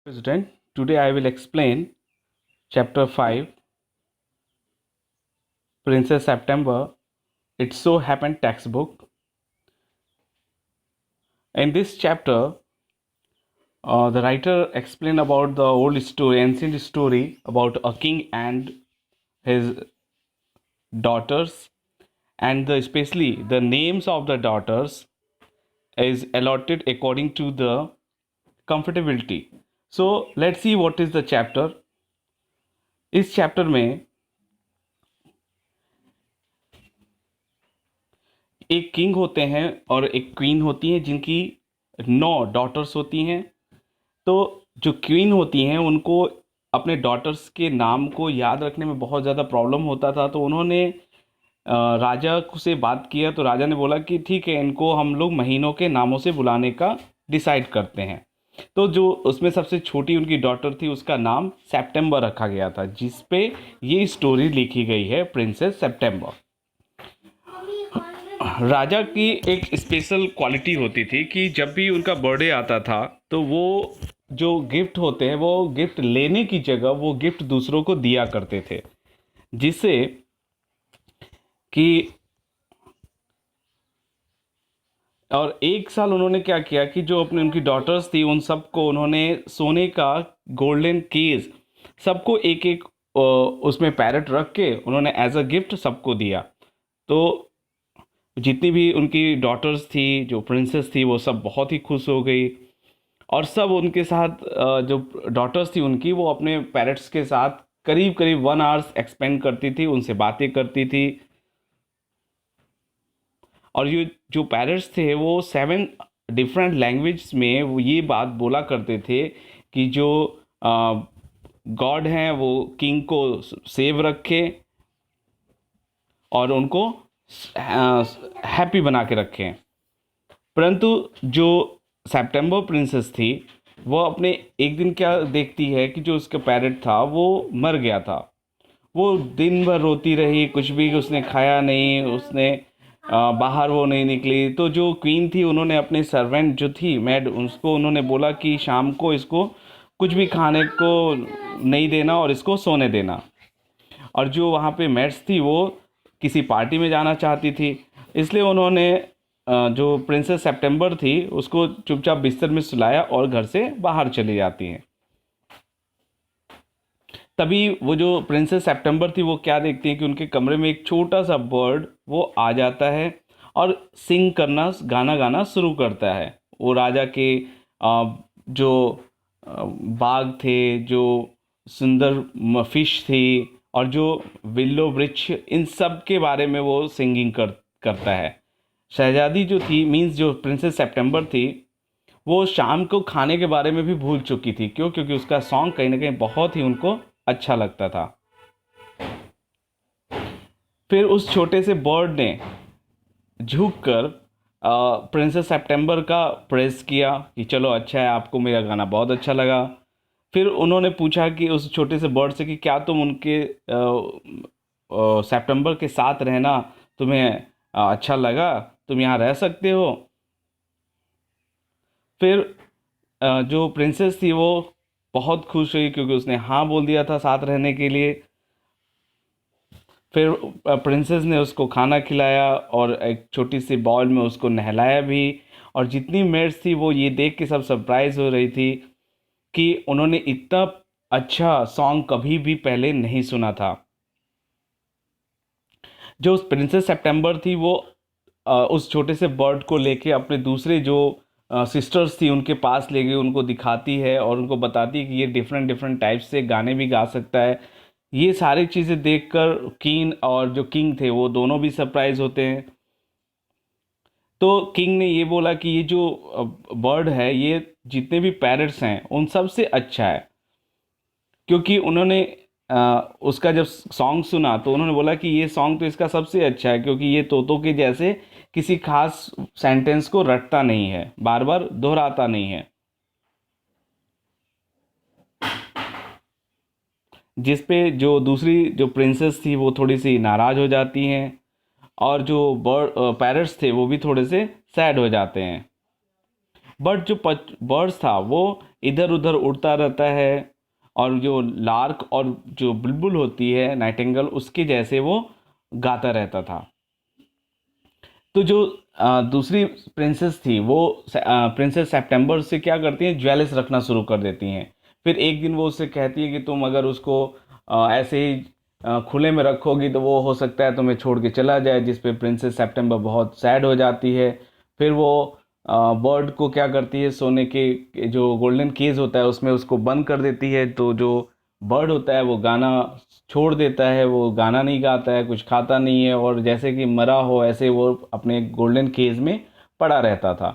President, today I will explain Chapter 5 Princess September. It so happened textbook. In this chapter, the writer explained about the old story, ancient story about a king and his daughters, and especially the names of the daughters is allotted according to the comfortability. So let's see what is the chapter. इस chapter में एक king होते हैं और एक queen होती हैं जिनकी 9 डॉटर्स होती हैं। तो जो क्वीन होती हैं उनको अपने डॉटर्स के नाम को याद रखने में बहुत ज़्यादा प्रॉब्लम होता था। तो उन्होंने राजा से बात किया, तो राजा ने बोला कि ठीक है, इनको हम लोग महीनों के नामों से बुलाने का डिसाइड करते हैं। तो जो उसमें सबसे छोटी उनकी डॉटर थी उसका नाम सितंबर रखा गया था, जिस पे ये स्टोरी लिखी गई है, प्रिंसेस सितंबर। राजा की एक स्पेशल क्वालिटी होती थी कि जब भी उनका बर्थडे आता था तो वो जो गिफ्ट होते हैं वो गिफ्ट लेने की जगह वो गिफ्ट दूसरों को दिया करते थे, जिससे कि और एक साल उन्होंने क्या किया कि जो अपने उनकी डॉटर्स थी उन सबको उन्होंने सोने का गोल्डन केस सबको एक एक उसमें पैरेट रख के उन्होंने एज अ गिफ्ट सबको दिया। तो जितनी भी उनकी डॉटर्स थी, जो प्रिंसेस थी, वो सब बहुत ही खुश हो गई और सब उनके साथ जो डॉटर्स थी उनकी वो अपने पेरेंट्स के साथ करीब करीब 1 आवर्स एक्सपेंड करती थी, उनसे बातें करती थी। और ये जो पेरेंट्स थे वो 7 डिफरेंट लैंग्वेज में वो ये बात बोला करते थे कि जो गॉड हैं वो किंग को सेव रखे और उनको हैप्पी बना के रखें। परंतु जो सितंबर प्रिंसेस थी वो अपने एक दिन क्या देखती है कि जो उसका पैरेट था वो मर गया था। वो दिन भर रोती रही, कुछ भी उसने खाया नहीं, उसने बाहर वो नहीं निकली। तो जो क्वीन थी उन्होंने अपने सर्वेंट जो थी मैड उसको उन्होंने बोला कि शाम को इसको कुछ भी खाने को नहीं देना और इसको सोने देना। और जो वहाँ पे मेड्स थी वो किसी पार्टी में जाना चाहती थी, इसलिए उन्होंने जो प्रिंसेस सितंबर थी उसको चुपचाप बिस्तर में सुलाया और घर से बाहर चली जाती हैं। तभी वो जो प्रिंसेस सितंबर थी वो क्या देखती है कि उनके कमरे में एक छोटा सा बर्ड वो आ जाता है और सिंग करना, गाना गाना शुरू करता है। वो राजा के जो बाग थे, जो सुंदर फिश थी और जो विल्लो वृक्ष, इन सब के बारे में वो सिंगिंग करता है। शहजादी जो थी, मीन्स जो प्रिंसेस सितंबर थी, वो शाम को खाने के बारे में भी भूल चुकी थी। क्यों? क्योंकि उसका सॉन्ग कहीं ना कहीं बहुत ही उनको अच्छा लगता था। फिर उस छोटे से बर्ड ने झुककर प्रिंसेस सितंबर का प्रेस किया कि चलो अच्छा है, आपको मेरा गाना बहुत अच्छा लगा। फिर उन्होंने पूछा कि उस छोटे से बर्ड से कि क्या तुम उनके सितंबर के साथ रहना तुम्हें अच्छा लगा, तुम यहाँ रह सकते हो। फिर जो प्रिंसेस थी वो बहुत खुश हुई क्योंकि उसने हाँ बोल दिया था साथ रहने के लिए। फिर प्रिंसेस ने उसको खाना खिलाया और एक छोटी सी बॉल में उसको नहलाया भी। और जितनी मेड्स थी वो ये देख के सब सरप्राइज हो रही थी कि उन्होंने इतना अच्छा सॉन्ग कभी भी पहले नहीं सुना था। जो प्रिंसेस सितंबर थी वो उस छोटे से बर्ड को लेके अपने दूसरे जो सिस्टर्स थी उनके पास ले गई, उनको दिखाती है और उनको बताती है कि ये डिफरेंट डिफरेंट टाइप से गाने भी गा सकता है। ये सारी चीज़ें देखकर क्वीन और जो किंग थे वो दोनों भी सरप्राइज होते हैं। तो किंग ने ये बोला कि ये जो बर्ड है ये जितने भी पैरट्स हैं उन सब से अच्छा है, क्योंकि उन्होंने उसका जब सॉन्ग सुना तो उन्होंने बोला कि ये सॉन्ग तो इसका सबसे अच्छा है, क्योंकि ये तोतों के जैसे किसी खास सेंटेंस को रटता नहीं है, बार बार दोहराता नहीं है। जिस पे जो दूसरी जो प्रिंसेस थी वो थोड़ी सी नाराज़ हो जाती हैं और जो बर्ड पैरट्स थे वो भी थोड़े से सैड हो जाते हैं। बट जो बर्ड्स था वो इधर उधर उड़ता रहता है, और जो लार्क और जो बुलबुल होती है नाइटिंगेल, उसके जैसे वो गाता रहता था। तो जो दूसरी प्रिंसेस थी वो प्रिंसेस सितंबर से क्या करती हैं, ज्वेलर्स रखना शुरू कर देती हैं। फिर एक दिन वो उससे कहती है कि तुम अगर उसको ऐसे ही खुले में रखोगी तो वो हो सकता है तुम्हें छोड़ के चला जाए, जिस पे प्रिंसेस सितंबर बहुत सैड हो जाती है। फिर वो बर्ड को क्या करती है, सोने के जो गोल्डन केज होता है उसमें उसको बंद कर देती है। तो जो बर्ड होता है वो गाना छोड़ देता है, वो गाना नहीं गाता है, कुछ खाता नहीं है, और जैसे कि मरा हो ऐसे वो अपने गोल्डन केज में पड़ा रहता था।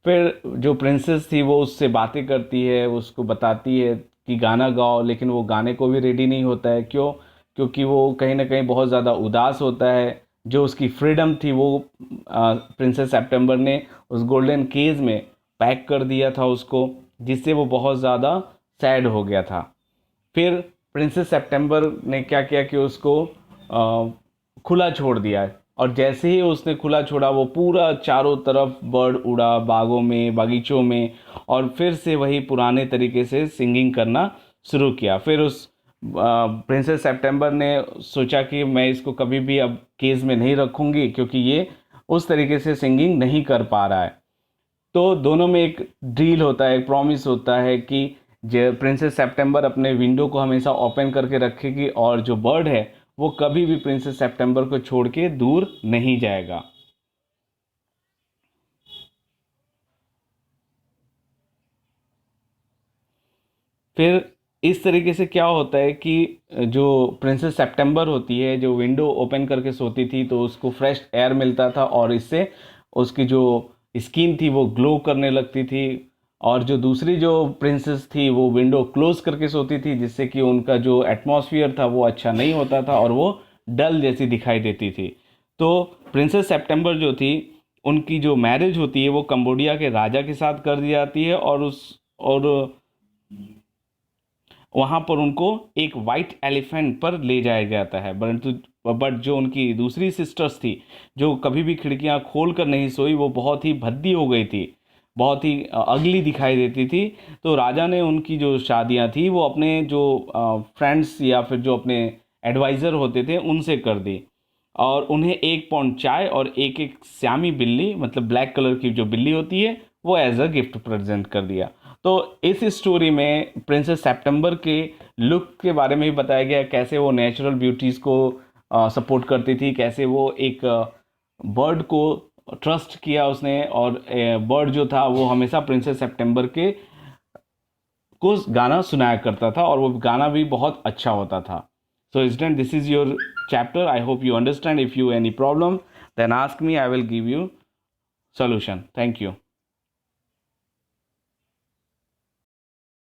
फिर जो प्रिंसेस थी वो उससे बातें करती है, उसको बताती है कि गाना गाओ, लेकिन वो गाने को भी रेडी नहीं होता है। क्यों? क्योंकि वो कहीं ना कहीं बहुत ज़्यादा उदास होता है। जो उसकी फ्रीडम थी वो प्रिंसेस सितंबर ने उस गोल्डन केज में पैक कर दिया था उसको, जिससे वो बहुत ज़्यादा सैड हो गया था। फिर प्रिंसेस सितंबर ने क्या किया कि उसको खुला छोड़ दिया, और जैसे ही उसने खुला छोड़ा वो पूरा चारों तरफ बर्ड उड़ा, बागों में, बागीचों में, और फिर से वही पुराने तरीके से सिंगिंग करना शुरू किया। फिर उस प्रिंसेस सितंबर ने सोचा कि मैं इसको कभी भी अब केज में नहीं रखूंगी, क्योंकि ये उस तरीके से सिंगिंग नहीं कर पा रहा है। तो दोनों में एक डील होता है, एक प्रॉमिस होता है कि जो प्रिंसेस सितंबर अपने विंडो को हमेशा ओपन करके रखेगी, और जो बर्ड है वो कभी भी प्रिंसेस सितंबर को छोड़ के दूर नहीं जाएगा। फिर इस तरीके से क्या होता है कि जो प्रिंसेस सितंबर होती है, जो विंडो ओपन करके सोती थी, तो उसको फ्रेश एयर मिलता था, और इससे उसकी जो स्किन थी वो ग्लो करने लगती थी। और जो दूसरी जो प्रिंसेस थी वो विंडो क्लोज करके सोती थी, जिससे कि उनका जो एटमॉस्फेयर था वो अच्छा नहीं होता था, और वो डल जैसी दिखाई देती थी। तो प्रिंसेस सितंबर जो थी, उनकी जो मैरिज होती है वो कंबोडिया के राजा के साथ कर दी जाती है, और वहां पर उनको एक वाइट एलिफेंट पर ले जाया जाता है। परंतु बट जो उनकी दूसरी सिस्टर्स थी, जो कभी भी खिड़कियां खोल कर नहीं सोई, वो बहुत ही भद्दी हो गई थी, बहुत ही अगली दिखाई देती थी। तो राजा ने उनकी जो शादियां थी वो अपने जो फ्रेंड्स या फिर जो अपने एडवाइज़र होते थे उनसे कर दी, और उन्हें 1 पाउंड चाय और एक एक श्यामी बिल्ली, मतलब ब्लैक कलर की जो बिल्ली होती है, वो एज अ गिफ्ट प्रेजेंट कर दिया। तो इस स्टोरी में प्रिंसेस सितंबर के लुक के बारे में भी बताया गया, कैसे वो नेचुरल ब्यूटीज़ को सपोर्ट करती थी, कैसे वो एक बर्ड को ट्रस्ट किया उसने, और बर्ड जो था वो हमेशा प्रिंसेस सितंबर के को गाना सुनाया करता था, और वो गाना भी बहुत अच्छा होता था। So student, this is your chapter. I hope you understand. If you any problem, then ask me. I will give you solution. Thank you.